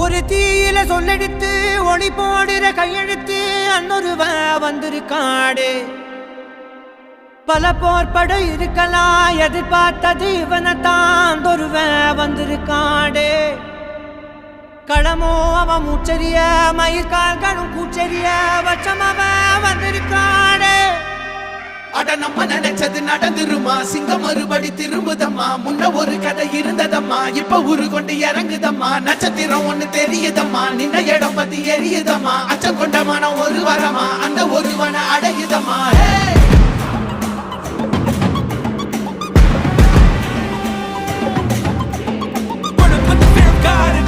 ஒரு தீயில சொல்லெடுத்து ஒளி போடுற கையெழுத்து அன்னொருவ வந்திருக்காடு. பல போர்பட இருக்கலாம் எதிர்பார்த்தது இவனைத்தான் ஒருவ வந்திருக்காடு. களமோ அவன் மூச்சரிய மயிர்கால்களும் கூச்சரிய வச்சம் அவன் வந்திருக்காடு. அட நம்ம நினைச்சது நடந்துருமா, சிங்கம் மறுபடி திரும்புதம்மா. முன்ன ஒரு கதை இருந்ததம்மா, இப்ப ஊரு கொண்டு இறங்குதம்மா. நட்சத்திரம் ஒண்ணு தெரியுதம்மா, நின்ன இடம் பத்தி எரியுதம்மா. அச்சம் கொண்ட மனம் ஒரு வரமா, அந்த ஒருவனை அடையுதம்மா. Put the fear of God